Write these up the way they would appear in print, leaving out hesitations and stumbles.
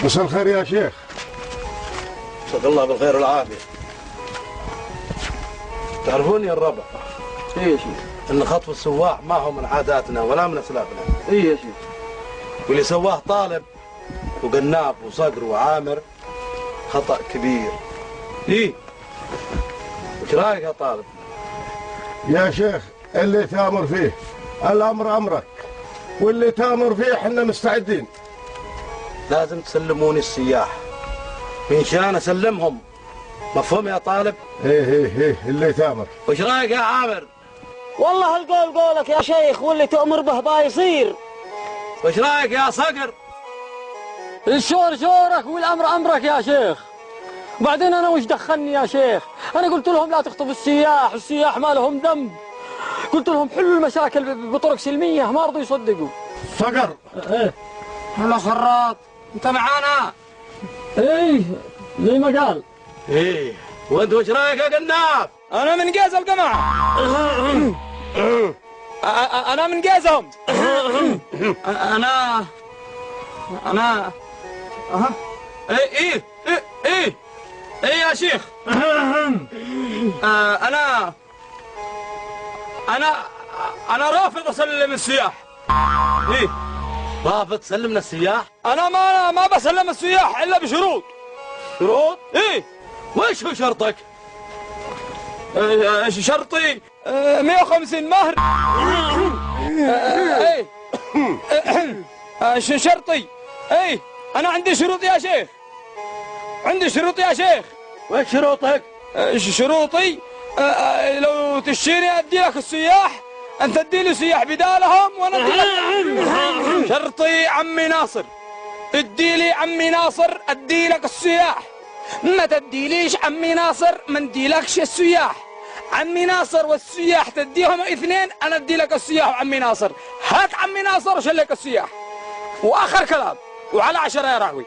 مساء الخير يا شيخ. مساك الله بالخير والعافية. تعرفون يا الربع؟ ايه يا شيخ. ان خطف السواح ما هو من عاداتنا ولا من اسلافنا. ايه يا شيخ. واللي سواه طالب وقناف وصقر وعامر خطأ كبير. ايه وش رايك يا طالب؟ يا شيخ اللي تامر فيه الامر امرك، واللي تامر فيه احنا مستعدين. لازم تسلموني السياح من شان اسلمهم، مفهوم يا طالب؟ ايه اللي تامر. وش رايك يا عامر؟ والله القول قولك يا شيخ، واللي تؤمر به بايصير. وش رايك يا صقر؟ الشور شورك والامر امرك يا شيخ. وبعدين انا وش دخلني يا شيخ؟ انا قلت لهم لا تخطفوا السياح، السياح ما لهم ذنب. قلت لهم حلوا المشاكل بطرق سلميه، ما رضوا يصدقوا. صقر. ايه هلا خراط، انت معانا؟ ايه زي ما قال. ايه وانت وش رايك يا قناف؟ انا من قيز القمع. انا من قيزهم. انا ايه يا شيخ. انا رافض اسلم السياح. ايه رافض تسلمنا السياح؟ انا ما بسلم السياح الا بشروط. شروط؟ ايه وش هو شرطك؟ شرطي 150 مهر. ايه شرطي. ايه انا عندي شروط يا شيخ، عندي شروط يا شيخ. وش شروطك؟ شروطي لو تشتري ادي لك السياح، انت تدي لي سياح بدالهم وانا ادي لك. شرطي عمي ناصر، ادي لي عمي ناصر ادي لك السياح، ما تديليش عمي ناصر ما نديلكش السياح. عمي ناصر والسياح تديهم اثنين، انا ادي لك السياح وعمي ناصر. هات عمي ناصر وشلك السياح. واخر كلام وعلى 10 يا راوي.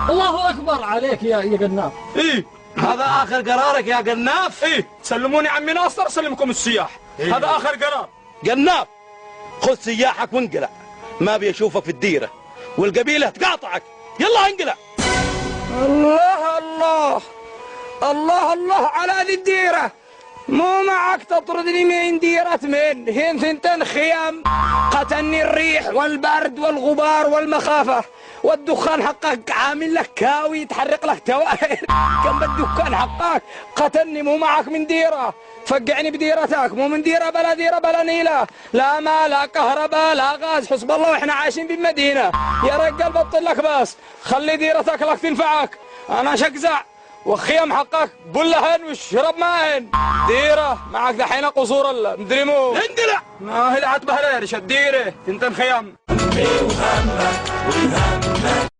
الله اكبر عليك يا قناف. ايه هذا اخر قرارك يا قناف؟ ايه سلموني عمي ناصر سلمكم السياح. إيه؟ هذا اخر قرار. قناف خذ سياحك وانقلع، ما ابي اشوفك في الديره والقبيله تقاطعك. يلا انقلع. الله الله الله الله على ذي الديرة، مو معك تطردني من ديرة من هين ثنتين خيام. قتلني الريح والبرد والغبار والمخافة، والدخان حقك عامل لك كاوي تحرق لك توائر. كم بالدخان حقك قتلني، مو معك من ديرة. فقعني بديرتك، مو من ديرة بلا نيلة، لا ماء لا كهرباء لا غاز، حسب الله واحنا عايشين بالمدينة. يا رجال بطل لك بس، خلي ديرتك لك تنفعك. انا شقزع وخيم حقك بلهن وشرب ماهن. ديرة معك دحين قصور الله مدري مو. انقلع. ما هي عتبها ليش الديرة تنتن خيام.